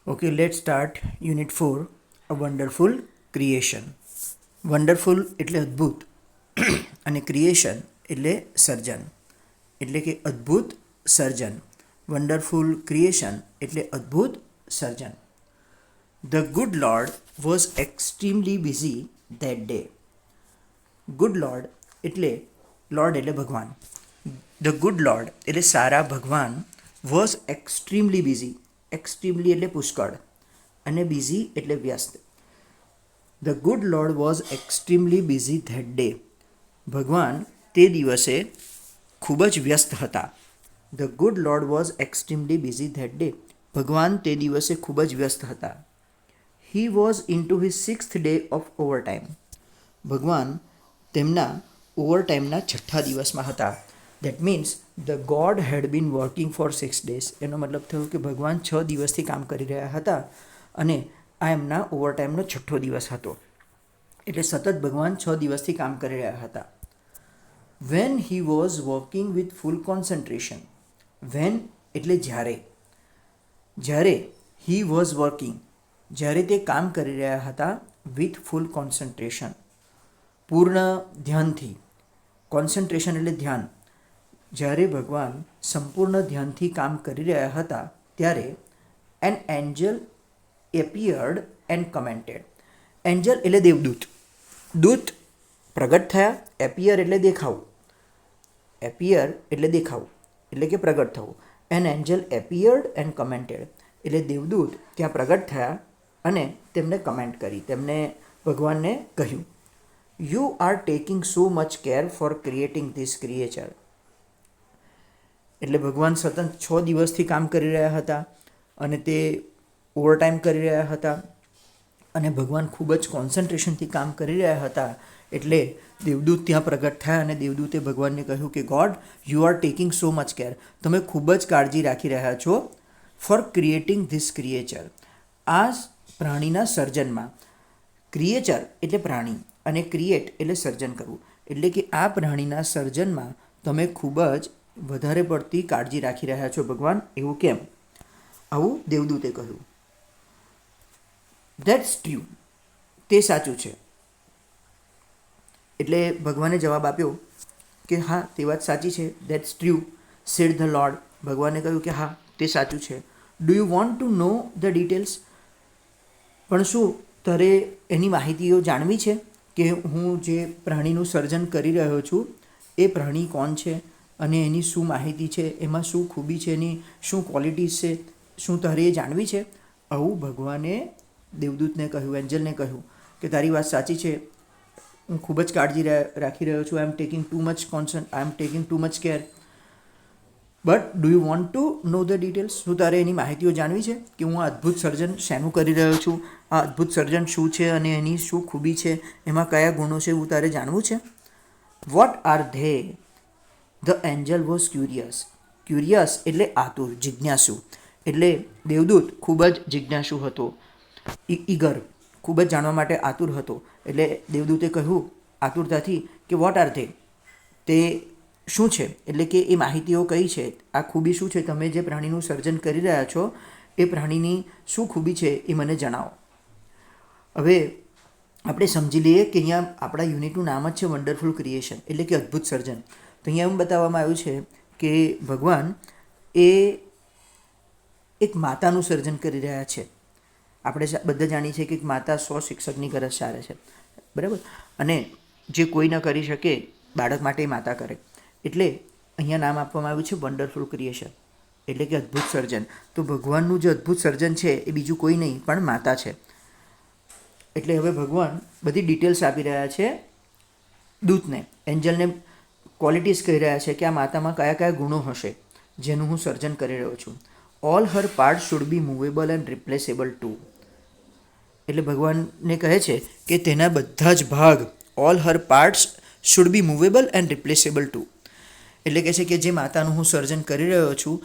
Okay, let's start Unit 4, A Wonderful Creation. Wonderful એટલે અદ્ભુત અને ક્રિએશન એટલે સર્જન, એટલે કે અદ્ભુત સર્જન. વન્ડરફુલ ક્રિએશન એટલે અદ્ભુત સર્જન. The good Lord was extremely busy that day. Good lord એટલે ભગવાન. ધ ગુડ લોર્ડ એટલે સારા ભગવાન વોઝ એક્સ્ટ્રીમલી બિઝી. એક્સ્ટ્રીમલી એટલે પુષ્કળ અને બિઝી એટલે વ્યસ્ત. The good Lord was extremely busy that day. ભગવાન તે દિવસે ખૂબ જ વ્યસ્ત હતા. The good Lord was extremely busy that day. ભગવાન તે દિવસે ખૂબ જ વ્યસ્ત હતા. He was into his 6th day of overtime. ભગવાન તેમના ઓવરટાઈમના 6થા દિવસમાં હતા. That means the God had been working for 6 days. એનો મતલબ થયો કે ભગવાન 6 દિવસથી કામ કરી રહ્યા હતા અને આ એમના ઓવરટાઈમનો 6થો દિવસ હતો. એટલે સતત ભગવાન 6 દિવસથી કામ કરી રહ્યા હતા. When he was working with full concentration. When એટલે જ્યારે હી વોઝ વર્કિંગ જ્યારે તે કામ કરી રહ્યા હતા વિથ ફૂલ કોન્સન્ટ્રેશન પૂર્ણ ધ્યાનથી. કોન્સન્ટ્રેશન એટલે ધ્યાન. જ્યારે ભગવાન સંપૂર્ણ ધ્યાનથી કામ કરી રહ્યા હતા ત્યારે an angel appeared and commented. Angel એટલે દેવદૂત. દૂત પ્રગટ થયા. એપિયર એટલે દેખાવું. એપિયર એટલે દેખાવું એટલે કે પ્રગટ થવું. An angel appeared and commented એટલે દેવદૂત ત્યાં પ્રગટ થયા અને તેમને કમેન્ટ કરી. તેમને ભગવાનને કહ્યું, you are taking so much care for creating this creature. એટલે ભગવાન સતત 6 દિવસથી કામ કરી રહ્યા હતા અને તે ઓવરટાઈમ કરી રહ્યા હતા અને ભગવાન ખૂબ જ કોન્સન્ટ્રેશનથી કામ કરી રહ્યા હતા. એટલે દેવદૂત ત્યાં પ્રગટ થયા અને દેવદૂતે ભગવાનને કહ્યું કે God, you are taking so much care. તમે ખૂબ જ કાળજી રાખી રહ્યા છો ફોર ક્રિએટિંગ ધીસ ક્રિએચર. આ પ્રાણીના સર્જનમાં. ક્રિએચર એટલે પ્રાણી અને ક્રિએટ એટલે સર્જન કરવું. એટલે કે આ પ્રાણીના સર્જનમાં તમે ખૂબ જ વધારે પડતી કાળજી રાખી રહ્યા છો ભગવાન. એવું કેમ? આવું દેવદૂતે કહ્યું. That's true. તે સાચું છે. એટલે ભગવાને જવાબ આપ્યો કે હા, તે વાત સાચી છે. That's true said the Lord. ભગવાને કહ્યું કે હા, તે સાચું છે. Do you want to know the details? પણ શું તારે એની માહિતીઓ જાણવી છે કે હું જે પ્રાણીનું સર્જન કરી રહ્યો છું એ પ્રાણી કોણ છે અને એની શું માહિતી છે, એમાં શું ખૂબી છે, એની શું ક્વોલિટીઝ છે, શું તારે એ જાણવી છે? આવું ભગવાને દેવદૂતને કહ્યું, એન્જલને કહ્યું કે તારી વાત સાચી છે. હું ખૂબ જ કાળજી રાખી રહ્યો છું. I am taking too much care. But do you want to know the details? શું તારે એની માહિતીઓ જાણવી છે કે હું આ અદ્ભુત સર્જન શેનું કરી રહ્યો છું, આ અદ્ભુત સર્જન શું છે અને એની શું ખૂબી છે, એમાં કયા ગુણો છે, એવું તારે જાણવું છે? What are they? The Angel was curious. Curious એટલે આતુર, જિજ્ઞાસુ. એટલે દેવદૂત ખૂબ જ જિજ્ઞાસુ હતો, ઈગર, ખૂબ જ જાણવા માટે આતુર હતો. એટલે દેવદૂતે કહ્યું આતુરતાથી કે વોટ આર ધે? તે શું છે? એટલે કે એ માહિતીઓ કઈ છે, આ ખૂબી શું છે, તમે જે પ્રાણીનું સર્જન કરી રહ્યા છો એ પ્રાણીની શું ખૂબી છે એ મને જણાવો. હવે આપણે સમજી લઈએ કે અહીંયા આપણા યુનિટનું નામ જ છે વન્ડરફુલ ક્રિએશન, એટલે કે અદ્ભુત સર્જન. તો અહીંયા એમ બતાવવામાં આવ્યું છે કે ભગવાન એ એક માતાનું સર્જન કરી રહ્યા છે. આપણે બધા જાણીએ છીએ કે એક માતા 100 શિક્ષકની ગરજ સારે છે, બરાબર? અને જે કોઈ ન કરી શકે બાળક માટે માતા કરે. એટલે અહીંયા નામ આપવામાં આવ્યું છે વન્ડરફુલ ક્રિએશન, એટલે કે અદ્ભુત સર્જન. તો ભગવાનનું જે અદ્ભુત સર્જન છે એ બીજું કોઈ નહીં પણ માતા છે. એટલે હવે ભગવાન બધી ડિટેલ્સ આપી રહ્યા છે દૂતને, એન્જલને ક્વોલિટીઝ કહી રહ્યા છે કે આ માતામાં કયા કયા ગુણો હશે જેનું હું સર્જન કરી રહ્યો છું. All her part should be movable and replaceable too. એટલે ભગવાનને કહે છે કે તેના બધા જ ભાગ, all her parts should be movable and replaceable too. એટલે કહે છે કે જે માતાનું હું સર્જન કરી રહ્યો છું,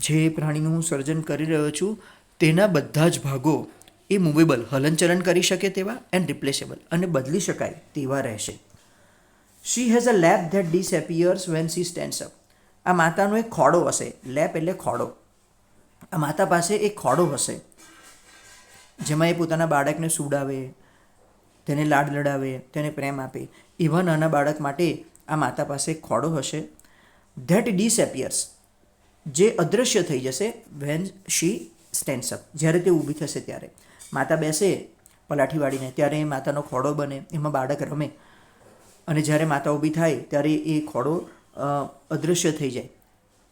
જે પ્રાણીનું હું સર્જન કરી રહ્યો છું, તેના બધા જ ભાગો એ મૂવેબલ, હલનચલન કરી શકે તેવા, એન્ડ રિપ્લેસેબલ અને બદલી શકાય તેવા રહેશે. She has a lap that disappears when she stands up. આ માતાનો એક ખોડો હશે. લેપ એટલે ખોડો. આ માતા પાસે એક ખોડો હશે જેમાં એ પોતાના બાળકને સુડાવે, તેને લાડ લડાવે, તેને પ્રેમ આપે. એવા નાના બાળક માટે આ માતા પાસે એક ખોડો હશે. ધેટ ડિસએપિયર્સ, જે અદૃશ્ય થઈ જશે વેન શી સ્ટેન્ડ્સ અપ, જ્યારે તે ઊભી થશે ત્યારે. માતા બેસે પલાઠી વાળીને ત્યારે એ માતાનો ખોડો બને, એમાં બાળક રમે. અને જ્યારે માતા ઊભી થાય ત્યારે એ ખોડો અદૃશ્ય થઈ જાય.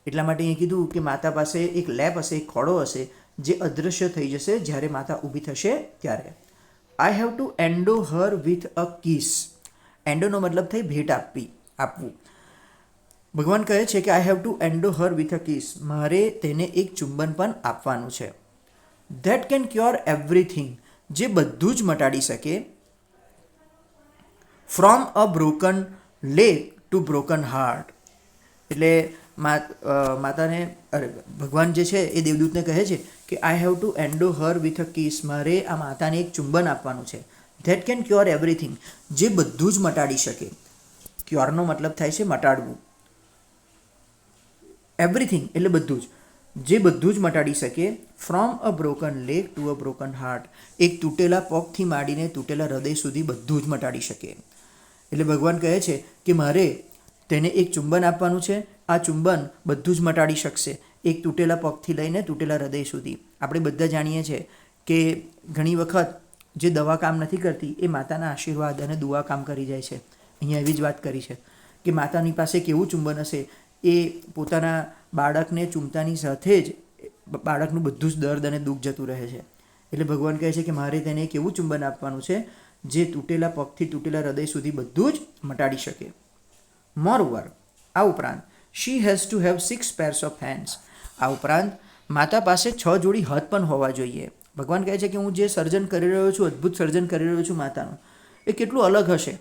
એટલા માટે એ કીધું કે માતા પાસે એક લેપ હશે, એક ખોડો હશે જે અદૃશ્ય થઈ જશે જ્યારે માતા ઊભી થશે ત્યારે. I have to endow her with a kiss. એન્ડોનો મતલબ થઈ ભેટ આપવું. ભગવાન કહે છે કે I have to endow her with a kiss, મારે તેને એક ચુંબન પણ આપવાનું છે. ધેટ કેન ક્યોર એવરીથિંગ, જે બધું જ મટાડી શકે. From a broken leg to broken heart. એટલે માતાને ભગવાન જે છે એ દેવદૂતને કહે છે કે I have to endow her with a kiss, મારે આ માતાને એક ચુંબન આપવાનું છે. ધેટ કેન ક્યોર એવરીથિંગ, જે બધું જ મટાડી શકે. ક્યોરનો મતલબ થાય છે મટાડવું. એવરીથિંગ એટલે બધું જ, જે બધું જ મટાડી શકે. From a broken leg to a broken heart, એક તૂટેલા પગથી માંડીને તૂટેલા હૃદય સુધી બધું જ મટાડી શકે. એટલે ભગવાન કહે છે કે મારે તેને એક ચુંબન આપવાનું છે. આ ચુંબન બધું જ મટાડી શકશે, એક તૂટેલા પગથી લઈને તૂટેલા હૃદય સુધી. આપણે બધા જાણીએ છીએ કે ઘણી વખત જે દવા કામ નથી કરતી એ માતાના આશીર્વાદ અને દુઆ કામ કરી જાય છે. અહીંયા એવી જ વાત કરી છે કે માતાની પાસે કેવું ચુંબન હશે, એ પોતાના બાળકને ચૂમતાની સાથે જ બાળકનું બધું જ દર્દ અને દુઃખ જતું રહે છે. એટલે ભગવાન કહે છે કે મારે તેને એક એવું ચુંબન આપવાનું છે જે તૂટેલા પગથી તૂટેલા હૃદય સુધી બધું જ મટાડી શકે. મોરઓવર, આ ઉપરાંત, she has to have 6 pairs of hands. આ ઉપરાંત માતા પાસે 6 જોડી હાથ પણ હોવા જોઈએ. ભગવાન કહે છે કે હું જે સર્જન કરી રહ્યો છું, અદ્ભુત સર્જન કરી રહ્યો છું માતાનું, એ કેટલું અલગ હશે.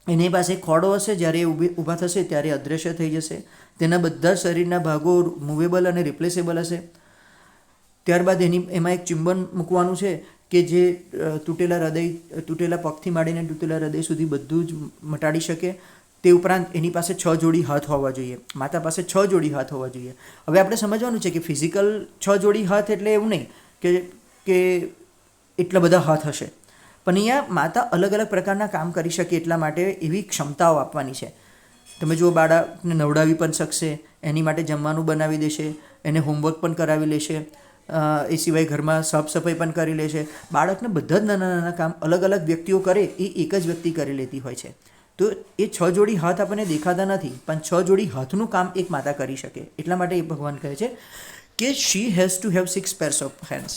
એની પાસે ખોડો હશે, જ્યારે એ ઊભા થશે ત્યારે અદૃશ્ય થઈ જશે. તેના બધા શરીરના ભાગો મૂવેબલ અને રિપ્લેસેબલ હશે. ત્યારબાદ એમાં એક ચુંબન મૂકવાનું છે કે જે તૂટેલા પગથી માંડીને તૂટેલા હૃદય સુધી બધું જ મટાડી શકે. તે ઉપરાંત એની પાસે 6 જોડી હાથ હોવા જોઈએ. માતા પાસે 6 જોડી હાથ હોવા જોઈએ. હવે આપણે સમજવાનું છે કે ફિઝિકલ 6 જોડી હાથ એટલે એવું નહીં કે એટલા બધા હાથ હશે, પણ અહીંયા માતા અલગ અલગ પ્રકારના કામ કરી શકે એટલા માટે એવી ક્ષમતાઓ આપવાની છે. તમે જુઓ, બાળકને નવડાવી પણ શકશે, એની માટે જમવાનું બનાવી દેશે, એને હોમવર્ક પણ કરાવી લેશે, એ સિવાય ઘરમાં સાફ સફાઈ પણ કરી લેશે. બાળકને બધા જ નાના નાના કામ અલગ અલગ વ્યક્તિઓ કરે એ એક જ વ્યક્તિ કરી લેતી હોય છે. તો એ 6 જોડી હાથ આપણને દેખાતા નથી, પણ 6 જોડી હાથનું કામ એક માતા કરી શકે. એટલા માટે એ ભગવાન કહે છે કે she has to have 6 pairs of hands.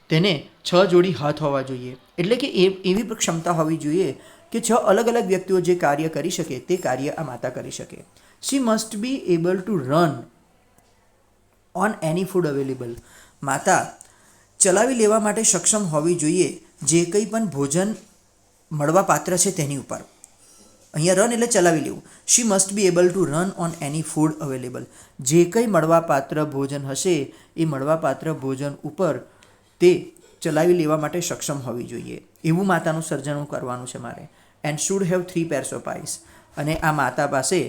તેને 6 જોડી હાથ હોવા જોઈએ. એટલે કે એવી ક્ષમતા હોવી જોઈએ કે 6 અલગ અલગ વ્યક્તિઓ જે કાર્ય કરી શકે તે કાર્ય આ માતા કરી શકે. She must be able to run on any food available. માતા ચલાવી લેવા માટે સક્ષમ હોવી જોઈએ જે કંઈ પણ ભોજન મળવા પાત્ર છે તેની ઉપર. અહીંયા રન એટલે ચલાવી લેવું. She must be able to run on any food available. જે કંઈ મળવાપાત્ર ભોજન હશે એ મળવાપાત્ર ભોજન ઉપર તે ચલાવી લેવા માટે સક્ષમ હોવી જોઈએ. એવું માતાનું સર્જન કરવાનું છે મારે. And should have 3 pairs of eyes. અને આ માતા પાસે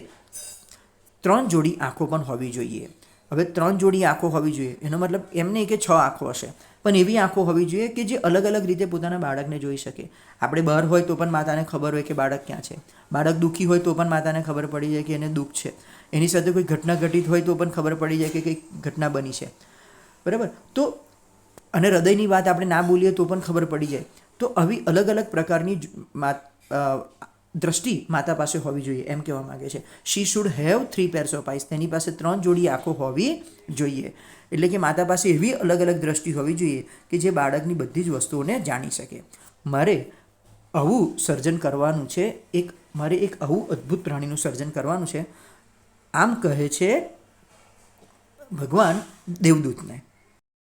3 જોડી આંખો પણ હોવી જોઈએ. હવે 3 જોડી આંખો હોવી જોઈએ એનો મતલબ એમ નહીં કે 6 આંખો હશે, પણ એવી આંખો હોવી જોઈએ કે જે અલગ અલગ રીતે પોતાના બાળકને જોઈ શકે. આપણે બહાર હોય તો પણ માતાને ખબર હોય કે બાળક ક્યાં છે. બાળક દુઃખી હોય તો પણ માતાને ખબર પડી જાય કે એને દુઃખ છે. એની સાથે કોઈ ઘટના ઘટિત હોય તો પણ ખબર પડી જાય કે કંઈક ઘટના બની છે. બરાબર. તો અને હૃદયની વાત આપણે ના બોલીએ તો પણ ખબર પડી જાય. તો આવી અલગ અલગ પ્રકારની દ્રષ્ટિ માતા પાસે હોવી જોઈએ એમ કહેવા માગે છે. She should have 3 pairs of eyes. તેની પાસે 3 જોડી આંખો હોવી જોઈએ. એટલે કે માતા પાસે એવી અલગ અલગ દ્રષ્ટિ હોવી જોઈએ કે જે બાળકની બધી જ વસ્તુઓને જાણી શકે. મારે આવું સર્જન કરવાનું છે, મારે એક આવું અદ્ભુત પ્રાણીનું સર્જન કરવાનું છે. આમ કહે છે ભગવાન દેવદૂતને.